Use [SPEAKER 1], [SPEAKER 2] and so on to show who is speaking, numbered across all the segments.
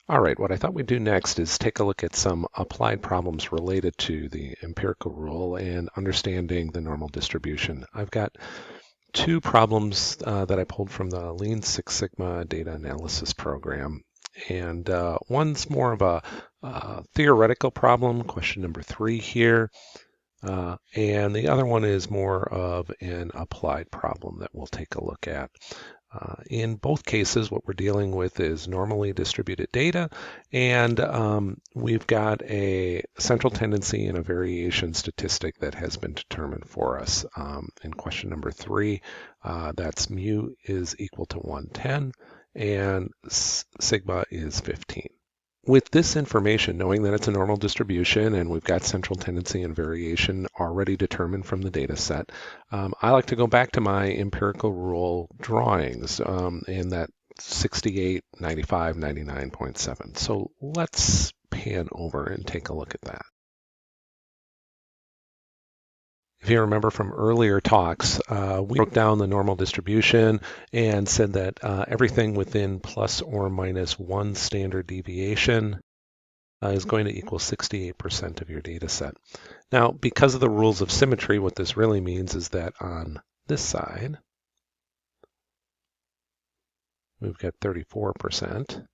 [SPEAKER 1] All right, what I thought we'd do next is take a look at some applied problems related to the empirical rule and understanding the normal distribution. I've got two problems that I pulled from the Lean Six Sigma data analysis program. And one's more of a theoretical problem, question number 3 here. And the other one is more of an applied problem that we'll take a look at. In both cases, what we're dealing with is normally distributed data, and we've got a central tendency and a variation statistic that has been determined for us. In question number 3, that's mu is equal to 110, and sigma is 15. With this information, knowing that it's a normal distribution and we've got central tendency and variation already determined from the data set, I like to go back to my empirical rule drawings in that 68, 95, 99.7. So let's pan over and take a look at that. If you remember from earlier talks, we broke down the normal distribution and said that everything within plus or minus 1 standard deviation is going to equal 68% of your data set. Now, because of the rules of symmetry, what this really means is that on this side, we've got 34%.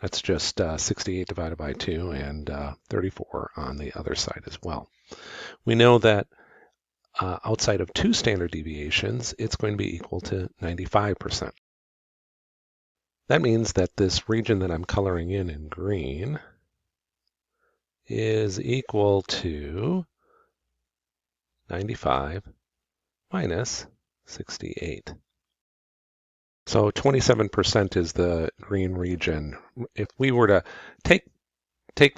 [SPEAKER 1] That's just 68 divided by 2 and 34 on the other side as well. We know that outside of 2 standard deviations, it's going to be equal to 95%. That means that this region that I'm coloring in green is equal to 95 minus 68. So 27% is the green region. If we were to take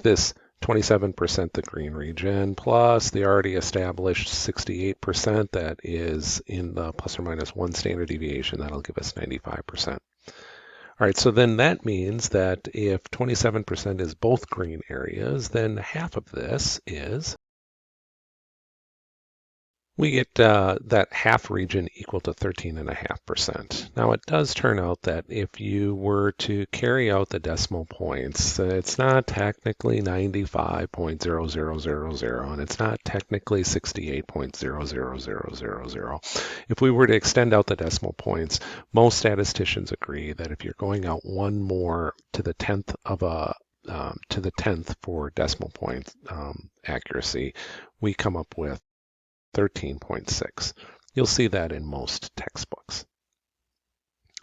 [SPEAKER 1] this 27%, the green region, plus the already established 68% that is in the plus or minus 1 standard deviation, that'll give us 95%. All right, so then that means that if 27% is both green areas, then half of this is, we get that half region equal to 13.5%. Now it does turn out that if you were to carry out the decimal points, it's not technically 95.00000, and it's not technically 68.00000. If we were to extend out the decimal points, most statisticians agree that if you're going out one more to the 10th of a to the 10th for decimal point accuracy, we come up with 13.6. You'll see that in most textbooks.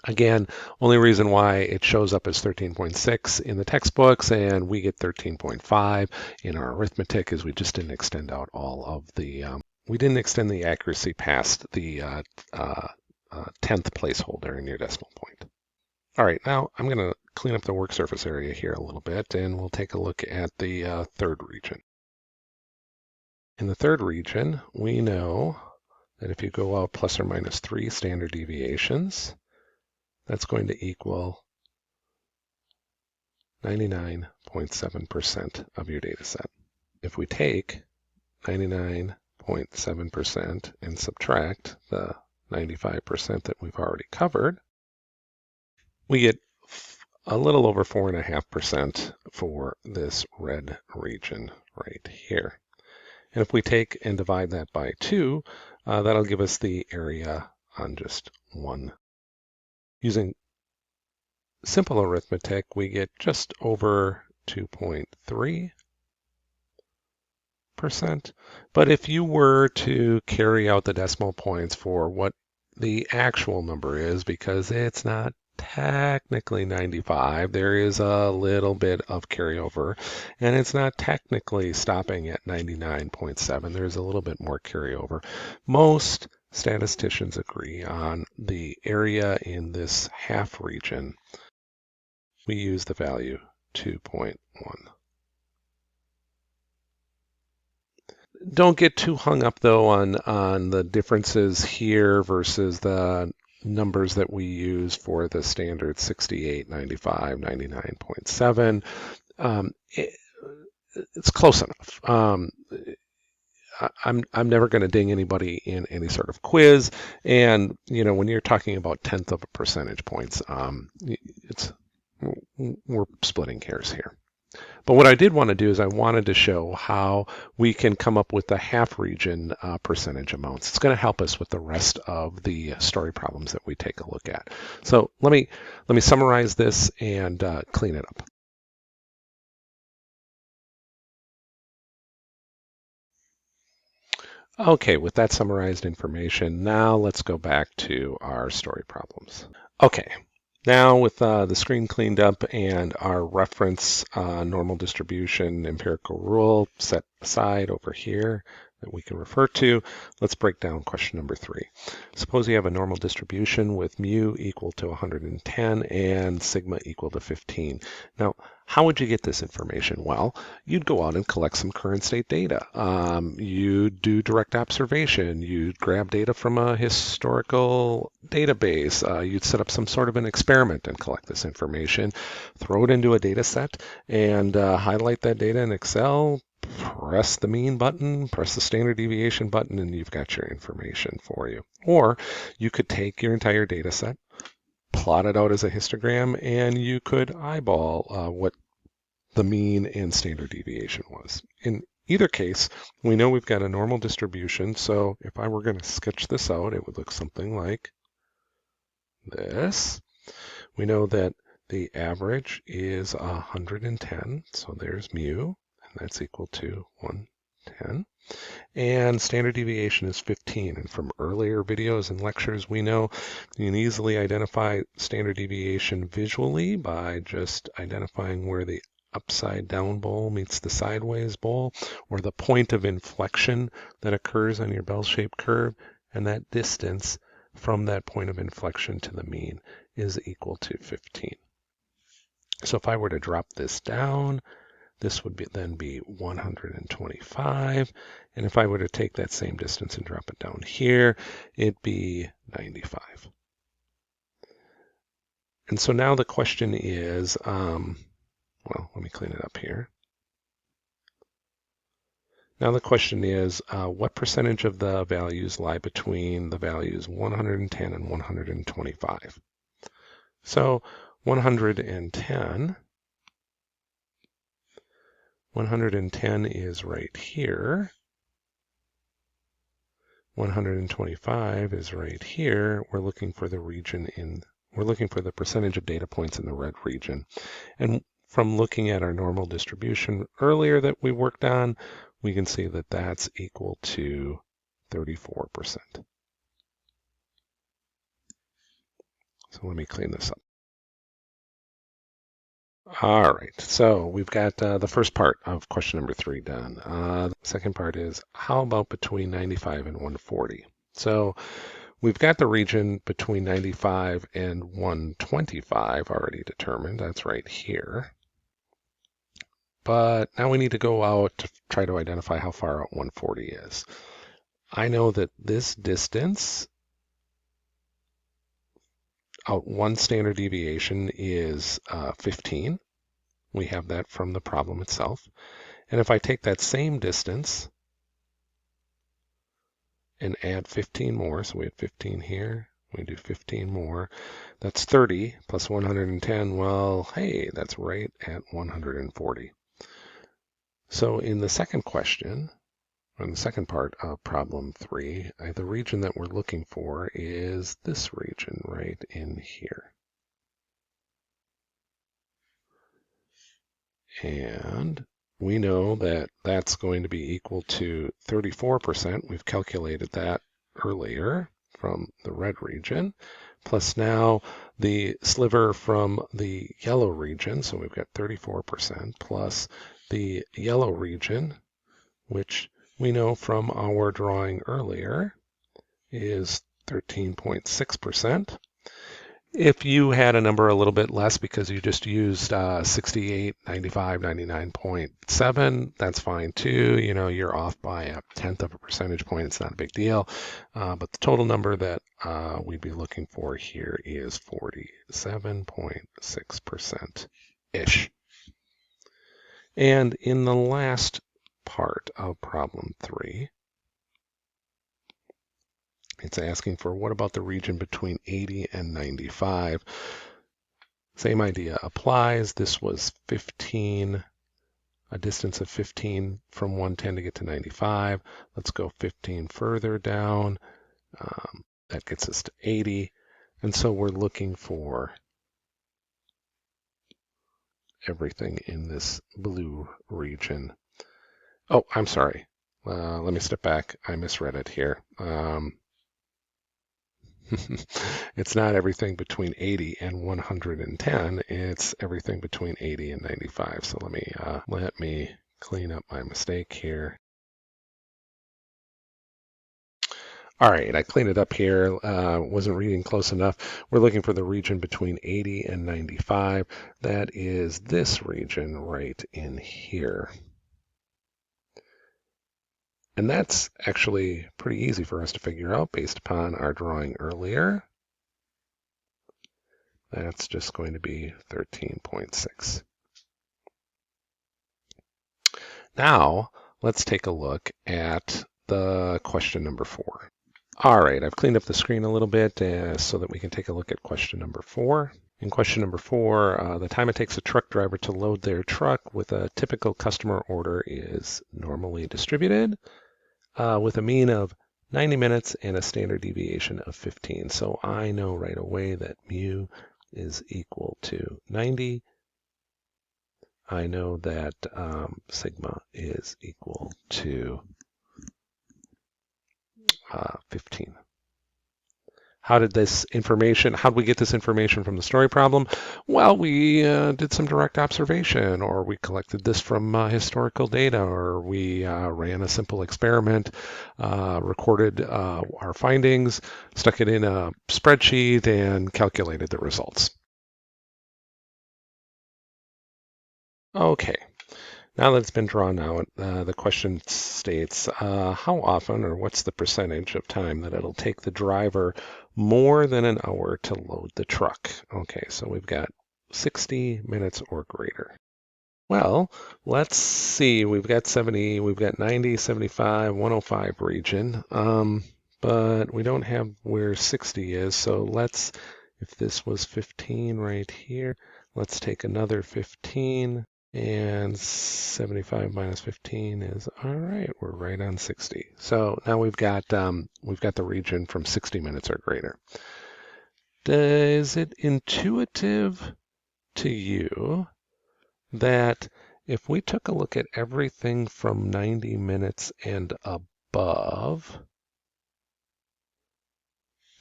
[SPEAKER 1] Again, only reason why it shows up as 13.6 in the textbooks and we get 13.5 in our arithmetic is we just didn't extend out all of the, we didn't extend the accuracy past the 10th placeholder in your decimal point. All right, now I'm going to clean up the work surface area here a little bit and we'll take a look at the third region. In the third region, we know that if you go out plus or minus 3 standard deviations, that's going to equal 99.7% of your data set. If we take 99.7% and subtract the 95% that we've already covered, we get a little over 4.5% for this red region right here. And if we take and divide that by 2, that'll give us the area on just 1. Using simple arithmetic, we get just over 2.3%. But if you were to carry out the decimal points for what the actual number is, because it's not technically 95, there is a little bit of carryover, and it's not technically stopping at 99.7. There's a little bit more carryover. Most statisticians agree on the area in this half region. We use the value 2.1. Don't get too hung up though on the differences here versus the numbers that we use for the standard 68, 95, 99.7. It's close enough. I'm never going to ding anybody in any sort of quiz, and when you're talking about tenth of a percentage points, we're splitting hairs here. But what I did want to do is I wanted to show how we can come up with the half region percentage amounts. It's going to help us with the rest of the story problems that we take a look at. So let me summarize this and clean it up. Okay, with that summarized information, now let's go back to our story problems. Okay, now with the screen cleaned up and our reference normal distribution empirical rule set aside over here that we can refer to, let's break down question number 3. Suppose you have a normal distribution with mu equal to 110 and sigma equal to 15. Now, how would you get this information? Well, you'd go out and collect some current state data. You'd do direct observation. You'd grab data from a historical database. You'd set up some sort of an experiment and collect this information, throw it into a data set, and highlight that data in Excel, press the mean button, press the standard deviation button, and you've got your information for you. Or you could take your entire data set, plot it out as a histogram, and you could eyeball what the mean and standard deviation was. In either case, we know we've got a normal distribution, so if I were going to sketch this out, it would look something like this. We know that the average is 110, so there's mu, and that's equal to 110. And standard deviation is 15. And from earlier videos and lectures, we know you can easily identify standard deviation visually by just identifying where the upside down bowl meets the sideways bowl, or the point of inflection that occurs on your bell-shaped curve, and that distance from that point of inflection to the mean is equal to 15. So if I were to drop this down, this would then be 125. And if I were to take that same distance and drop it down here, it'd be 95. And so now the question is, well, let me clean it up here. Now the question is, what percentage of the values lie between the values 110 and 125? So 110 is right here. 125 is right here. We're looking for the percentage of data points in the red region. And from looking at our normal distribution earlier that we worked on, we can see that that's equal to 34%. So let me clean this up. All right, so we've got the first part of question number 3 done. The second part is, how about between 95 and 140? So we've got the region between 95 and 125 already determined. That's right here. But now we need to go out to try to identify how far out 140 is. I know that this distance out one standard deviation is 15. We have that from the problem itself. And if I take that same distance and add 15 more, so we have 15 here, we do 15 more, that's 30 plus 110. Well, hey, that's right at 140. So in the second question, or in the second part of problem 3, the region that we're looking for is this region right in here. And we know that that's going to be equal to 34%. We've calculated that earlier from the red region, plus now the sliver from the yellow region. So we've got 34% plus the yellow region, which we know from our drawing earlier is 13.6%. If you had a number a little bit less because you just used 68, 95, 99.7, that's fine too. You know, you're off by a tenth of a percentage point. It's not a big deal. But the total number that we'd be looking for here is 47.6%-ish. And in the last part of problem 3, it's asking for what about the region between 80 and 95. Same idea applies. This was 15, a distance of 15 from 110 to get to 95. Let's go 15 further down. That gets us to 80. And so we're looking for everything in this blue region. Oh, I'm sorry. Let me step back. I misread it here. It's not everything between 80 and 110. It's everything between 80 and 95. So let me clean up my mistake here. All right, I cleaned it up here. Wasn't reading close enough. We're looking for the region between 80 and 95. That is this region right in here. And that's actually pretty easy for us to figure out based upon our drawing earlier. That's just going to be 13.6. Now, let's take a look at the question number 4. All right, I've cleaned up the screen a little bit so that we can take a look at question number 4. In question number 4, the time it takes a truck driver to load their truck with a typical customer order is normally distributed with a mean of 90 minutes and a standard deviation of 15. So I know right away that mu is equal to 90. I know that sigma is equal to 15. How did we get this information from the story problem? Well, we did some direct observation, or we collected this from historical data, or we ran a simple experiment, recorded our findings, stuck it in a spreadsheet, and calculated the results. Okay. Now that it's been drawn out, the question states, how often or what's the percentage of time that it'll take the driver more than an hour to load the truck? Okay, so we've got 60 minutes or greater. Well, let's see. We've got 70, we've got 90, 75, 105 region, but we don't have where 60 is. So if this was 15 right here, let's take another 15. And 75 minus 15 is, all right, we're right on 60. So now we've got the region from 60 minutes or greater. Is it intuitive to you that if we took a look at everything from 90 minutes and above,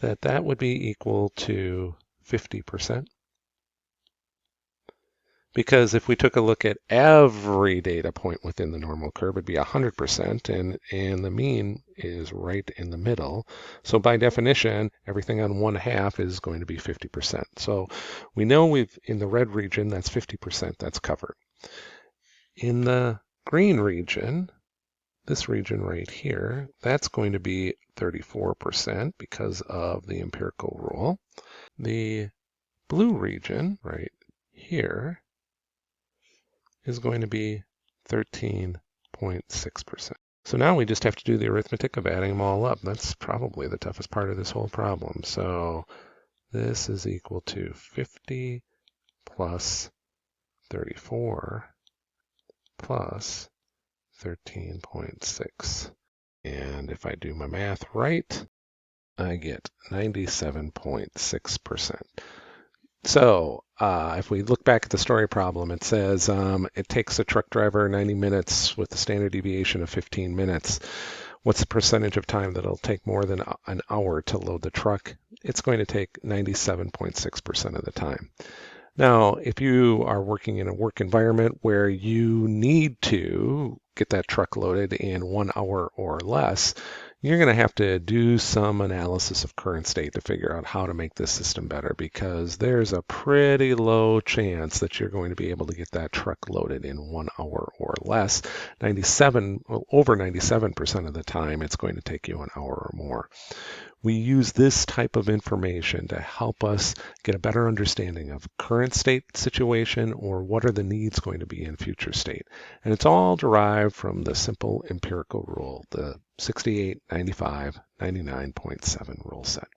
[SPEAKER 1] that would be equal to 50%? Because if we took a look at every data point within the normal curve, it'd be 100%, and the mean is right in the middle. So by definition, everything on 1/2 is going to be 50%. So we know in the red region, that's 50%, that's covered. In the green region, this region right here, that's going to be 34% because of the empirical rule. The blue region right here is going to be 13.6%. So now we just have to do the arithmetic of adding them all up. That's probably the toughest part of this whole problem. So this is equal to 50 plus 34 plus 13.6. And if I do my math right, I get 97.6%. So if we look back at the story problem, it says it takes a truck driver 90 minutes with a standard deviation of 15 minutes. What's the percentage of time that it'll take more than an hour to load the truck? It's going to take 97.6% of the time. Now, if you are working in a work environment where you need to get that truck loaded in 1 hour or less, you're going to have to do some analysis of current state to figure out how to make this system better, because there's a pretty low chance that you're going to be able to get that truck loaded in 1 hour or less. Over 97% of the time, it's going to take you an hour or more. We use this type of information to help us get a better understanding of current state situation, or what are the needs going to be in future state. And it's all derived from the simple empirical rule, the 68, 95, 99.7 rule set.